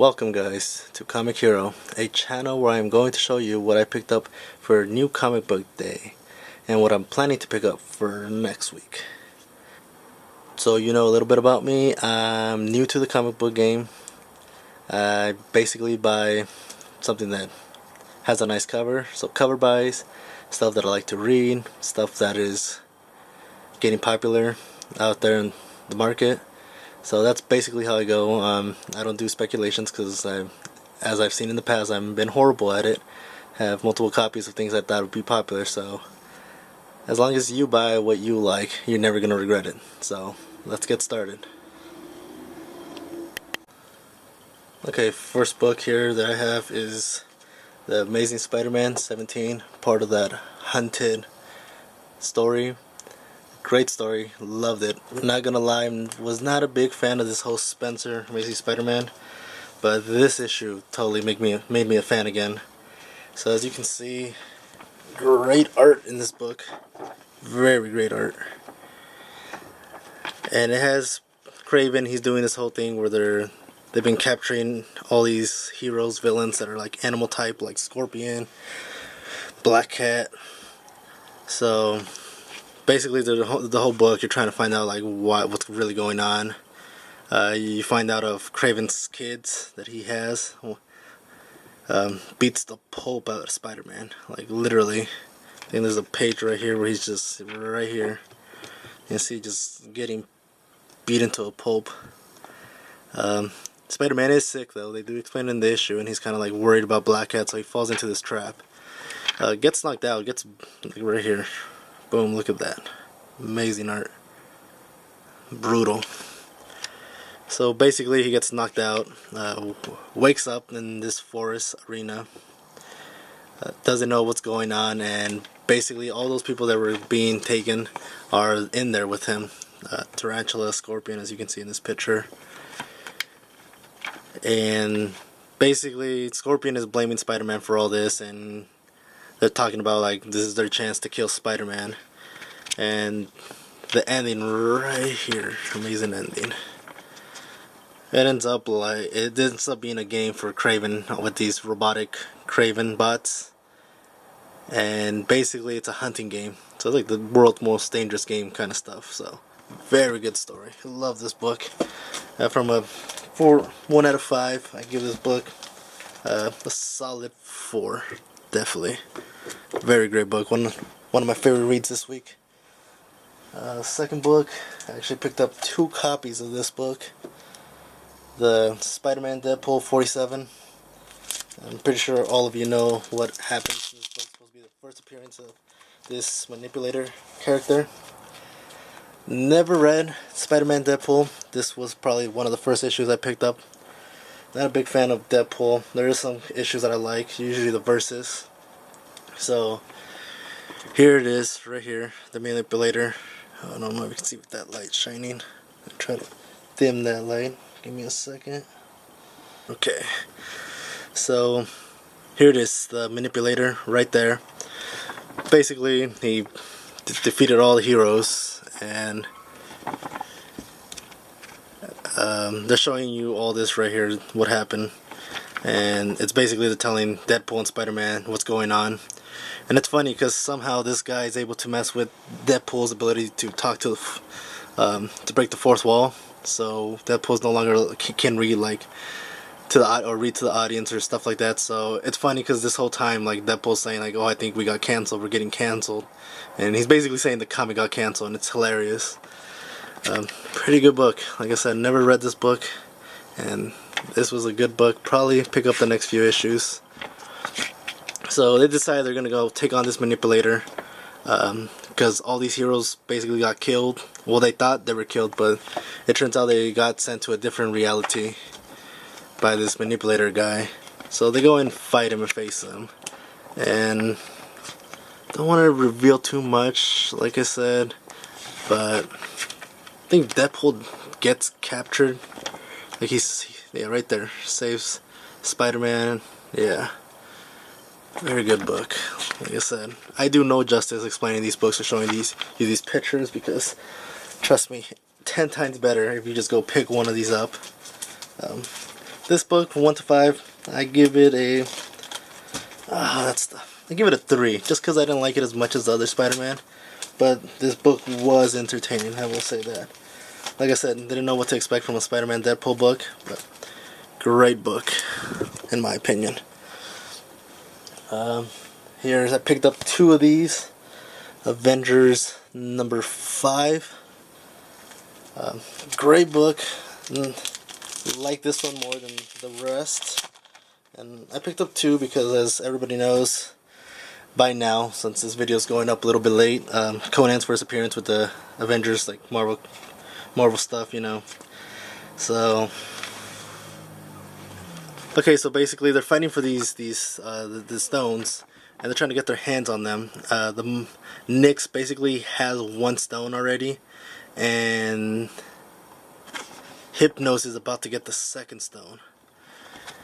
Welcome guys to Comic Hero, a channel where I am going to show you what I picked up for New Comic Book Day and what I'm planning to pick up for next week. So you know a little bit about me. I'm new to the comic book game. I basically buy something that has a nice cover, so cover buys, stuff that I like to read, stuff that is getting popular out there in the market. So that's basically how I go. I don't do speculations because as I've seen in the past, I've been horrible at it. Have multiple copies of things I thought would be popular. So as long as you buy what you like, you're never gonna regret it. So let's get started. Okay, first book here that I have is the Amazing Spiderman 17, part of that Hunted story. Great story, loved it. Not gonna lie, was not a big fan of this whole Spencer Amazing Spider-Man, but this issue totally made me a fan again. So as you can see, great art in this book, very great art. And it has Kraven. He's doing this whole thing where they've been capturing all these heroes, villains that are like animal type, like Scorpion, Black Cat. So basically, the whole book, you're trying to find out like what's really going on. You find out of Kraven's kids that he has. Beats the pulp out of Spider-Man, like literally. I think there's a page right here where he's just right here. You see, just getting beat into a pulp. Spider-Man is sick though. They do explain in the issue, and he's kind of like worried about Black Cat, so he falls into this trap. Gets knocked out. Gets like, right here. Boom, look at that. Amazing art. Brutal. So basically he gets knocked out, wakes up in this forest arena, doesn't know what's going on, and basically all those people that were being taken are in there with him. Tarantula, Scorpion, as you can see in this picture. And basically Scorpion is blaming Spider-Man for all this, and they're talking about like this is their chance to kill Spider-Man. And the ending right here, amazing ending. It ends up being a game for Kraven with these robotic Kraven bots. And basically it's a hunting game. So it's like the world's most dangerous game kind of stuff. So very good story. I love this book. From a 1 out of 5, I give this book a solid 4. Definitely. Very great book. One of my favorite reads this week. Second book, I actually picked up 2 copies of this book. The Spiderman Deadpool 47. I'm pretty sure all of you know what happens in this book. It's supposed to be the first appearance of this manipulator character. Never read Spiderman Deadpool. This was probably one of the first issues I picked up. Not a big fan of Deadpool. There is some issues that I like, usually the verses. So here it is, right here, the manipulator. I don't know if you can see with that light shining. I'll try to dim that light. Give me a second. Okay. So here it is, the manipulator right there. Basically, he defeated all the heroes, and they're showing you all this right here, what happened. And it's basically telling Deadpool and Spider-Man what's going on. And it's funny because somehow this guy is able to mess with Deadpool's ability to talk to break the fourth wall. So Deadpool's no longer can read like read to the audience or stuff like that. So it's funny because this whole time like Deadpool's saying like, oh, I think we got canceled, we're getting canceled, and he's basically saying the comic got canceled, and it's hilarious. Pretty good book. Like I said, never read this book, and this was a good book. Probably pick up the next few issues. So they decided they're gonna go take on this manipulator, because all these heroes basically got killed. Well, they thought they were killed, but it turns out they got sent to a different reality by this manipulator guy. So they go and fight him and face him. And don't want to reveal too much, like I said, but I think Deadpool gets captured. Like yeah, right there, saves Spider-Man. Yeah. Very good book. Like I said, I do no justice explaining these books or showing you these pictures, because trust me, 10 times better if you just go pick one of these up. this book from 1 to 5, I give it a I give it a 3, just because I didn't like it as much as the other Spider-Man. But this book was entertaining, I will say that. Like I said, didn't know what to expect from a Spider-Man Deadpool book, but great book, in my opinion. Here's, I picked up 2 of these. Avengers number 5. Great book. Like this one more than the rest. And I picked up 2 because, as everybody knows by now, since this video is going up a little bit late, Conan's first appearance with the Avengers, like Marvel stuff, you know. So, okay, so basically they're fighting for the stones, and they're trying to get their hands on them. The Nyx basically has 1 stone already, and Hypnos is about to get the 2nd stone.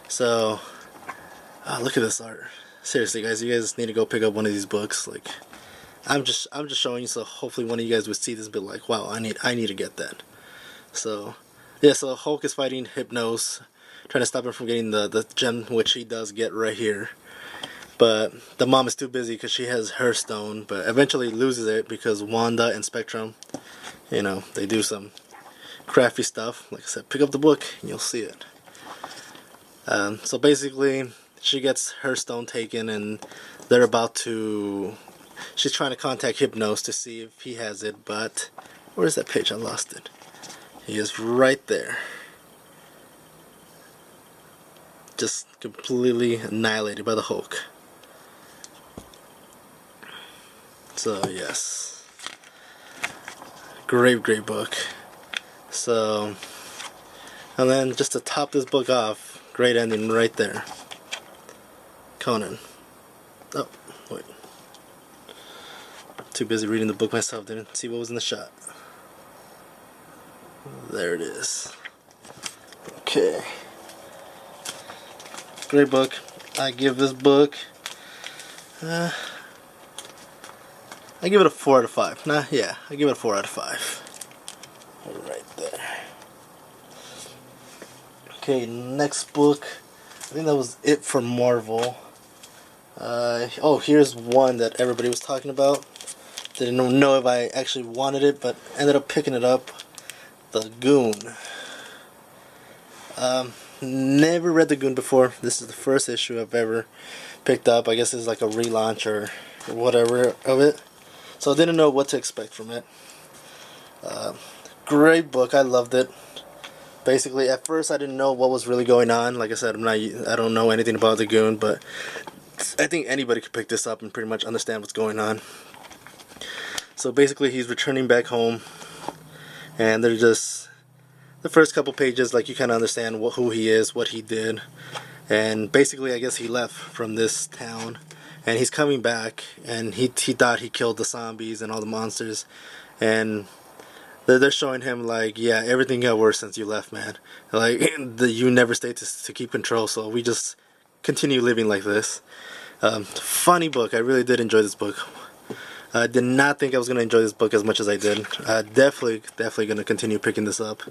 So, look at this art. Seriously, guys, you guys need to go pick up one of these books. Like, I'm just showing you, so hopefully one of you guys would see this and be like, wow, I need to get that. So, yeah, so Hulk is fighting Hypnos, trying to stop him from getting the gem, which he does get right here. But the mom is too busy because she has her stone, but eventually loses it because Wanda and Spectrum, you know, they do some crafty stuff. Like I said, pick up the book and you'll see it. So basically, she gets her stone taken, and they're about to... She's trying to contact Hypnos to see if he has it, but... Where's that page? I lost it. He is right there. Just completely annihilated by the Hulk. So, yes. Great book. So, and then just to top this book off, great ending right there. Conan. Oh, wait. Too busy reading the book myself, didn't see what was in the shot. There it is. Okay. Great book. I give this book... I give it a 4 out of 5. Nah, yeah, I give it a 4 out of 5. Right there. Okay, next book. I think that was it for Marvel. Oh, here's one that everybody was talking about. Didn't know if I actually wanted it, but ended up picking it up. The Goon. Never read the Goon before. This is the first issue I've ever picked up. I guess it's like a relaunch or whatever of it. So I didn't know what to expect from it. Great book. I loved it. Basically, at first I didn't know what was really going on. Like I said, I don't know anything about the Goon, but I think anybody could pick this up and pretty much understand what's going on. So basically, he's returning back home, and they're just the first couple pages, like, you kind of understand who he is, what he did, and basically, I guess he left from this town, and he's coming back, and he thought he killed the zombies and all the monsters, and they're showing him, like, yeah, everything got worse since you left, man. Like, you never stayed to keep control, so we just continue living like this. Funny book. I really did enjoy this book. I did not think I was going to enjoy this book as much as I did. Definitely going to continue picking this up.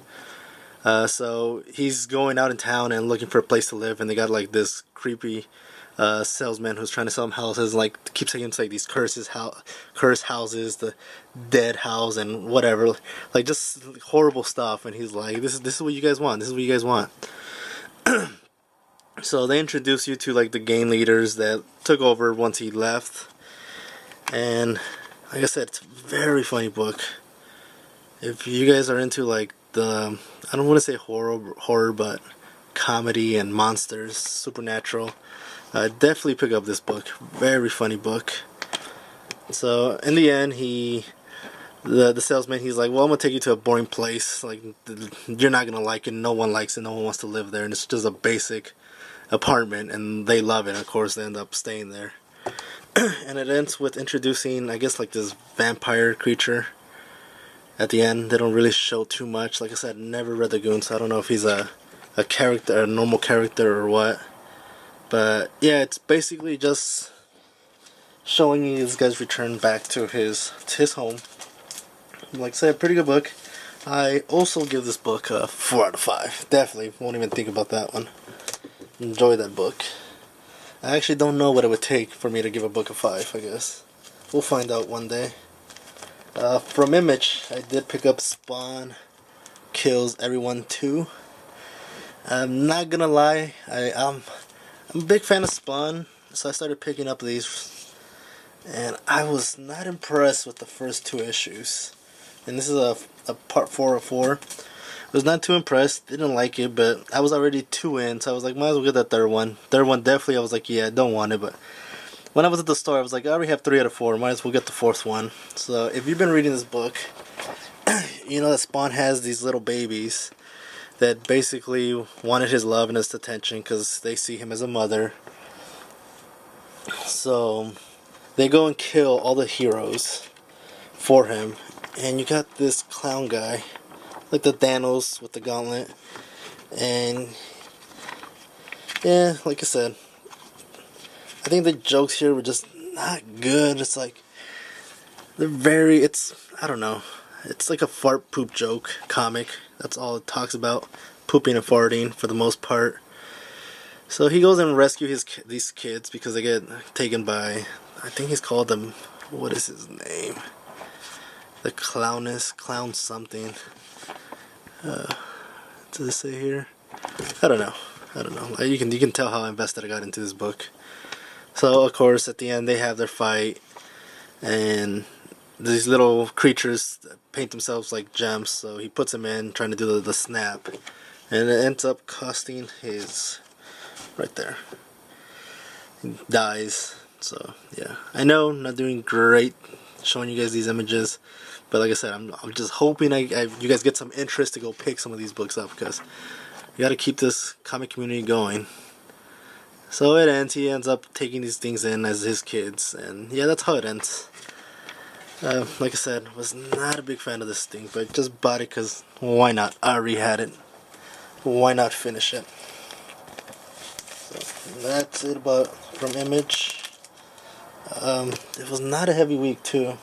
So he's going out in town and looking for a place to live, and they got like this creepy salesman who's trying to sell him houses, like keeps taking him to like these cursed houses, the dead house, and whatever, like just horrible stuff. And he's like, this is what you guys want. This is what you guys want. So they introduce you to like the gang leaders that took over once he left. And like I said, it's a very funny book. If you guys are into like the, I don't want to say horror, but comedy and monsters, supernatural, definitely pick up this book. Very funny book. So in the end, the salesman, he's like, well, I'm gonna take you to a boring place. Like, you're not gonna like it. No one likes it. No one wants to live there. And it's just a basic apartment, and they love it. Of course, they end up staying there. And it ends with introducing, I guess, like this vampire creature. At the end, they don't really show too much. Like I said, never read the Goon, so I don't know if he's a character, a normal character, or what. But yeah, it's basically just showing you this guy's return back to his home. Like I said, pretty good book. I also give this book a 4 out of 5. Definitely won't even think about that one. Enjoy that book. I actually don't know what it would take for me to give a book a 5, I guess. We'll find out one day. From Image, I did pick up Spawn Kills Everyone 2. I'm not gonna lie, I'm a big fan of Spawn, so I started picking up these, and I was not impressed with the first 2 issues. And this is a part 4 of 4. I was not too impressed, didn't like it, but I was already 2 in, so I was like, might as well get that third one. Third one, definitely, I was like, yeah, I don't want it, but when I was at the store, I was like, I already have 3 out of 4, might as well get the 4th one. So if you've been reading this book, you know that Spawn has these little babies that basically wanted his love and his attention because they see him as a mother. So they go and kill all the heroes for him, and you got this clown guy, like the Thanos with the gauntlet, and yeah, like I said, I think the jokes here were just not good. It's like I don't know, it's like a fart poop joke comic. That's all it talks about, pooping and farting for the most part. So he goes and rescues these kids because they get taken by, I think he's called them, what is his name? The clown something. Does it say here? I don't know. You can tell how invested I got into this book. So of course at the end they have their fight, and these little creatures paint themselves like gems, so he puts them in trying to do the snap, and it ends up costing his, right there, he dies. So yeah, I know I'm not doing great showing you guys these images, but like I said, I'm just hoping you guys get some interest to go pick some of these books up, because you got to keep this comic community going. So it ends, he ends up taking these things in as his kids, and yeah, that's how it ends. Like I said, was not a big fan of this thing, but just bought it because why not? I already had it. Why not finish it? So that's it about from Image. It was not a heavy week too.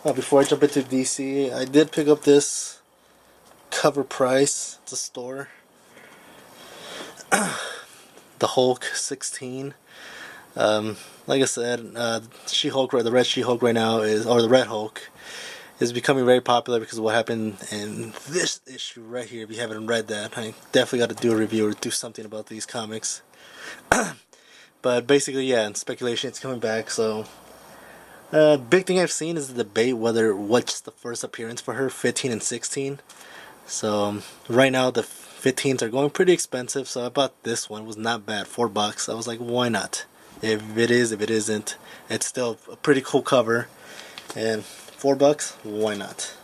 Before I jump into DC, I did pick up this Cover Price. It's a store. The Hulk 16. Like I said, She-Hulk, the Red She-Hulk right now or the Red Hulk, is becoming very popular because of what happened in this issue right here. If you haven't read that, I definitely got to do a review or do something about these comics. But basically, yeah, in speculation, it's coming back. So, big thing I've seen is the debate what's the first appearance for her, 15 and 16. So right now the 15s are going pretty expensive, so I bought this one. It was not bad, $4. I was like, why not? If it isn't, it's still a pretty cool cover, and $4, why not?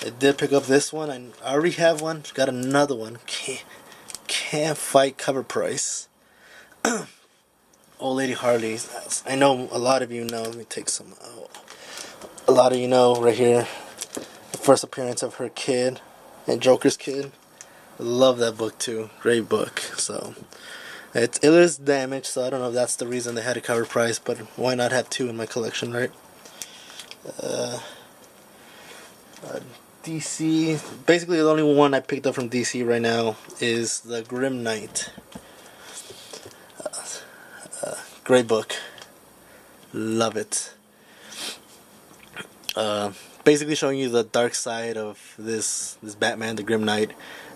I did pick up this one. I already have one. Got another one. Can't fight Cover Price. Old Lady Harley. I know a lot of you know. Let me take some out. A lot of you know right here. The first appearance of her kid and Joker's kid. I love that book too. Great book. So it is damaged, so I don't know if that's the reason they had a Cover Price, but why not have 2 in my collection, right? DC, basically the only one I picked up from DC right now is the Grim Knight. Great book. Love it. Basically showing you the dark side of this Batman, the Grim Knight.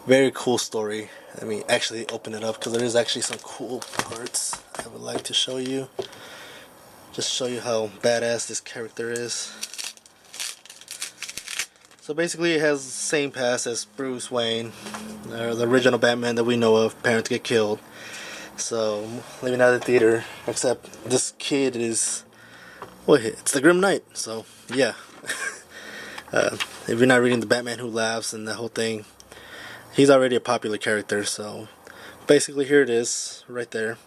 Very cool story. Let me actually open it up because there is actually some cool parts I would like to show you. Just show you how badass this character is. So basically it has the same past as Bruce Wayne, the original Batman that we know of. Parents get killed. So living out of the theater, except this kid is, well, it's the Grim Knight. So yeah. If you're not reading the Batman Who Laughs and the whole thing, he's already a popular character. So basically here it is right there.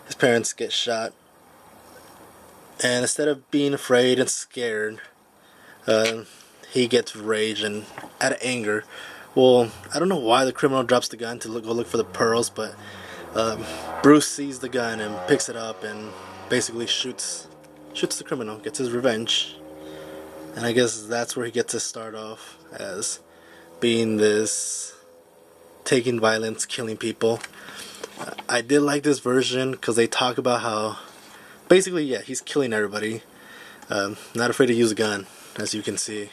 His parents get shot, and instead of being afraid and scared, he gets rage and out of anger. Well, I don't know why the criminal drops the gun to go look for the pearls, but Bruce sees the gun and picks it up and basically shoots the criminal, gets his revenge. And I guess that's where he gets to start off as being this taking violence, killing people. I did like this version because they talk about how basically, yeah, he's killing everybody. Not afraid to use a gun, as you can see.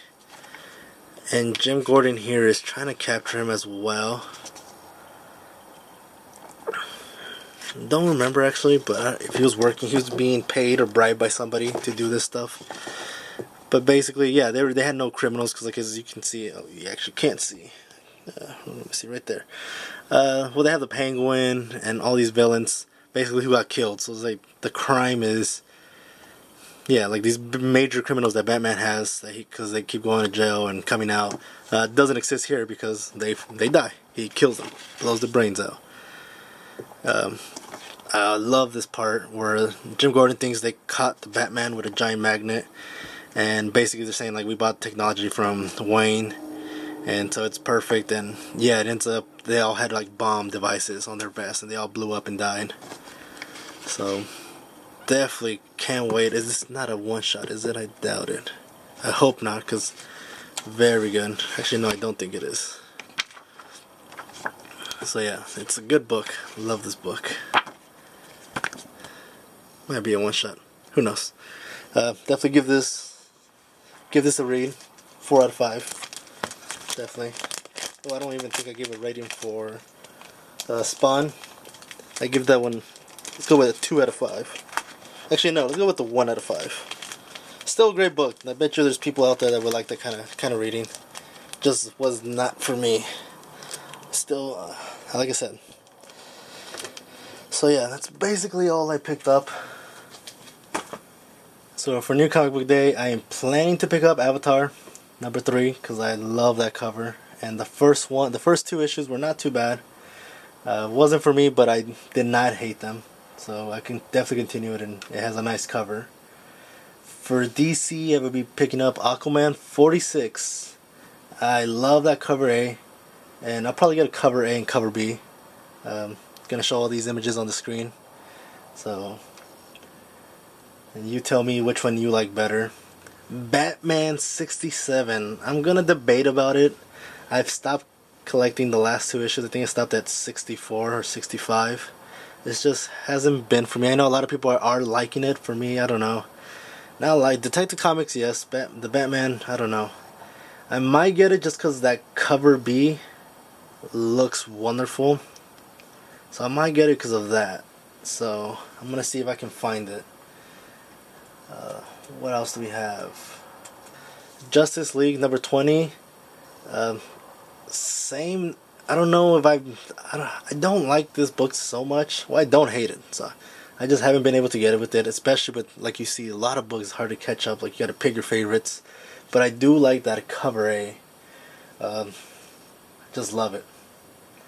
And Jim Gordon here is trying to capture him as well. Don't remember actually, but if he was working, he was being paid or bribed by somebody to do this stuff. But basically, yeah, they had no criminals because, like, as you can see, oh, you actually can't see. Let me see right there. Well, they have the Penguin and all these villains, basically, who got killed. So it's like the crime is, yeah, like these major criminals that Batman has, because they keep going to jail and coming out, doesn't exist here because they die. He kills them, blows their brains out. I love this part where Jim Gordon thinks they caught the Batman with a giant magnet, and basically they're saying like we bought technology from Wayne, and so it's perfect. And yeah, it ends up they all had like bomb devices on their vest, and they all blew up and died. So definitely can't wait. Is this not a one shot? Is it? I doubt it. I hope not, because very good. Actually, no, I don't think it is. So yeah, it's a good book. Love this book. Might be a one shot. Who knows? Definitely give this a read. 4 out of 5. Definitely. Well, I don't even think I gave a rating for Spawn. I give that one. Let's go with a 2 out of 5. Actually, no. Let's go with the 1 out of 5. Still a great book. And I bet you there's people out there that would like that kind of reading. Just was not for me. Still, like I said. So yeah, that's basically all I picked up. So for New Comic Book Day, I am planning to pick up Avatar number 3 because I love that cover. And the first 2 issues were not too bad. Wasn't for me, but I did not hate them. So I can definitely continue it, and it has a nice cover. For DC, I will be picking up Aquaman 46. I love that cover A, and I'll probably get a cover A and cover B. Gonna show all these images on the screen. So, and you tell me which one you like better. Batman 67. I'm gonna debate about it. I've stopped collecting the last 2 issues. I think I stopped at 64 or 65. It just hasn't been for me. I know a lot of people are liking it. For me, I don't know. Now, like Detective Comics, yes. The Batman, I don't know. I might get it just because that cover B looks wonderful. So I might get it because of that. So I'm gonna see if I can find it. What else do we have? Justice League number 20. Same. I don't know if I don't like this book so much. Well, I don't hate it. So I just haven't been able to get it with it. Especially with, like you see, a lot of books hard to catch up. Like you gotta pick your favorites. But I do like that cover A. Just love it.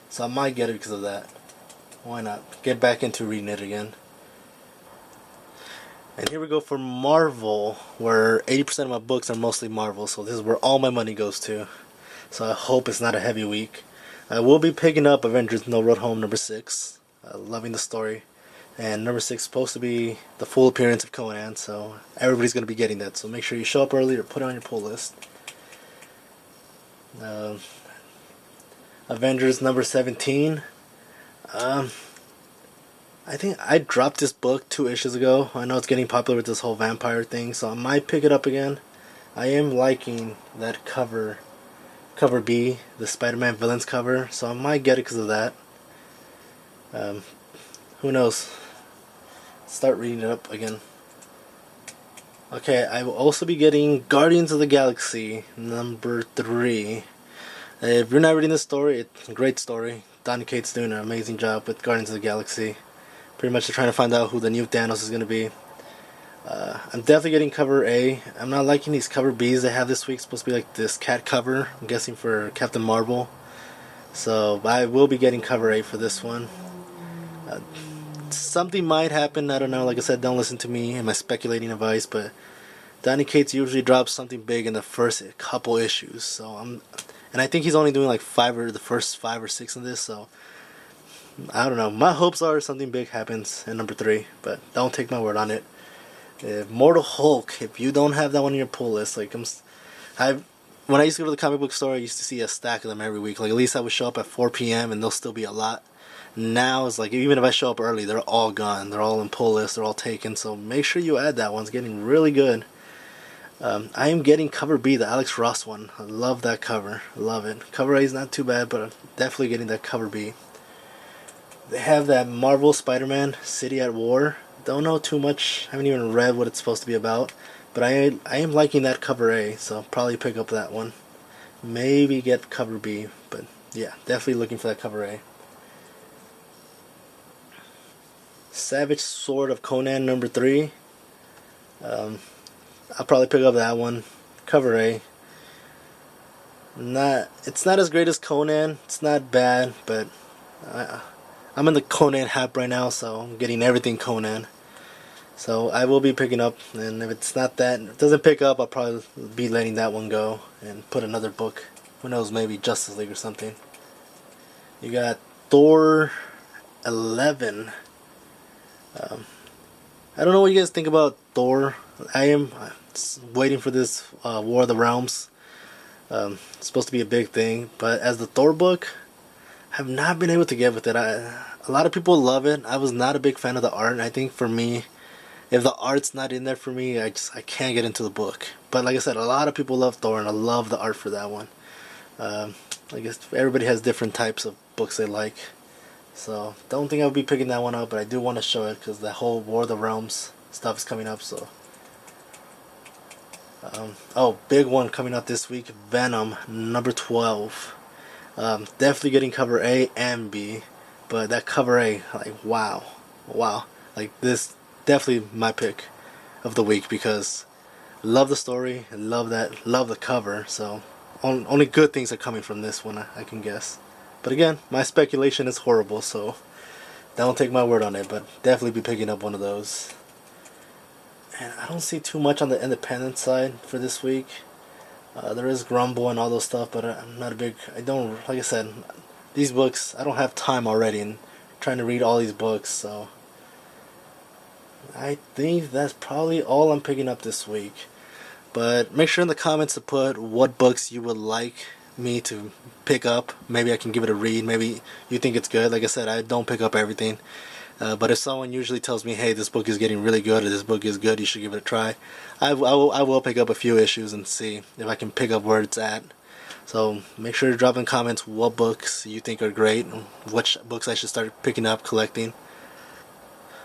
So I might get it because of that. Why not? Get back into reading it again. And here we go for Marvel, where 80% of my books are mostly Marvel, so this is where all my money goes to. So I hope it's not a heavy week. I will be picking up Avengers No Road Home number 6. Loving the story. And number 6 is supposed to be the full appearance of Conan, so everybody's going to be getting that. So make sure you show up early or put it on your pull list. Avengers number 17. I think I dropped this book 2 issues ago. I know it's getting popular with this whole vampire thing, so I might pick it up again. I am liking that cover B, the Spider-Man villains cover, so I might get it because of that. Who knows? Start reading it up again. Okay, I will also be getting Guardians of the Galaxy number 3. If you're not reading this story, it's a great story. Donny Cates doing an amazing job with Guardians of the Galaxy. Pretty much trying to find out who the new Thanos is going to be. I'm definitely getting cover A. I'm not liking these cover Bs they have this week. It's supposed to be like this cat cover, I'm guessing for Captain Marvel. So I will be getting cover A for this one. Something might happen, I don't know. Like I said, don't listen to me and my speculating advice, but Donny Cates usually drops something big in the first couple issues. So and I think he's only doing like the first 5 or 6 in this, so I don't know. My hopes are something big happens in number 3, but don't take my word on it. Mortal Hulk, if you don't have that one on your pull list, like When I used to go to the comic book store, I used to see a stack of them every week. Like at least I would show up at 4 p.m. and there'll still be a lot. Now it's like even if I show up early, they're all gone. They're all in pull lists. They're all taken. So make sure you add that one. It's getting really good. I am getting cover B, the Alex Ross one. I love that cover. I love it. Cover A is not too bad, but I'm definitely getting that cover B. They have that Marvel Spider-Man City at War. Don't know too much. Haven't even read what it's supposed to be about. But I am liking that cover A, so I'll probably pick up that one. Maybe get cover B, but yeah, definitely looking for that cover A. Savage Sword of Conan number 3. I'll probably pick up that one. Cover A. It's not as great as Conan. It's not bad, but I'm in the Conan hype right now, so I'm getting everything Conan. So I will be picking up, and if it's not that, if it doesn't pick up, I'll probably be letting that one go and put another book. Who knows, maybe Justice League or something. You got Thor 11. I don't know what you guys think about Thor. I am waiting for this War of the Realms. It's supposed to be a big thing, but as the Thor book, I have not been able to get with it. A lot of people love it. I was not a big fan of the art, and I think for me, if the art's not in there for me, I can't get into the book. But like I said, a lot of people love Thor, and I love the art for that one. I guess everybody has different types of books they like. So don't think I'll be picking that one up, but I do want to show it because the whole War of the Realms stuff is coming up. So oh, big one coming out this week, Venom number 12. Definitely getting cover A and B, but that cover A, like wow, like this definitely my pick of the week because I love the story, I love the cover. So only good things are coming from this one, I can guess. But again, my speculation is horrible, so don't take my word on it, but definitely be picking up one of those. And I don't see too much on the independent side for this week. There is Grumble and all those stuff, but I'm not a big, like I said, these books, I don't have time already and trying to read all these books, so I think that's probably all I'm picking up this week. But make sure in the comments to put what books you would like me to pick up. Maybe I can give it a read. Maybe you think it's good. Like I said, I don't pick up everything. But if someone usually tells me, hey, this book is getting really good, or this book is good, you should give it a try, I will pick up a few issues and see if I can pick up where it's at. So make sure to drop in comments what books you think are great, and which books I should start picking up, collecting.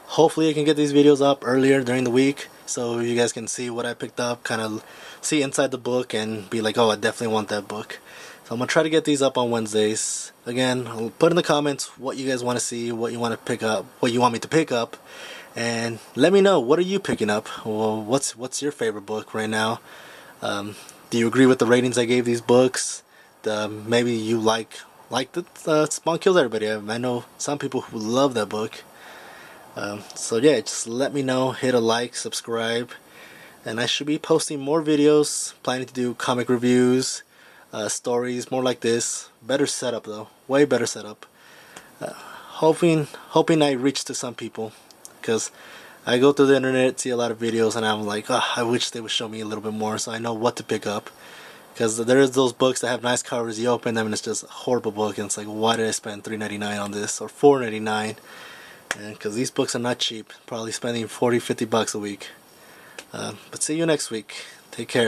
Hopefully I can get these videos up earlier during the week so you guys can see what I picked up, kind of see inside the book and be like, oh, I definitely want that book. So I'm going to try to get these up on Wednesdays. Again, I'll put in the comments what you guys want to see, what you want to pick up, what you want me to pick up, and let me know, what are you picking up? Well, what's your favorite book right now? Do you agree with the ratings I gave these books? Maybe you like the Spawn Kills Everybody. I know some people who love that book. So yeah, just let me know, hit a like, subscribe, and I should be posting more videos, planning to do comic reviews, stories, more like this. Better setup though, way better setup. Hoping I reach to some people, because I go through the internet, see a lot of videos, and I'm like, oh, I wish they would show me a little bit more so I know what to pick up. Because there is those books that have nice covers, you open them and it's just a horrible book, and it's like, why did I spend $3.99 on this, or $4.99? And because these books are not cheap, probably spending $40-50 a week. But see you next week. Take care.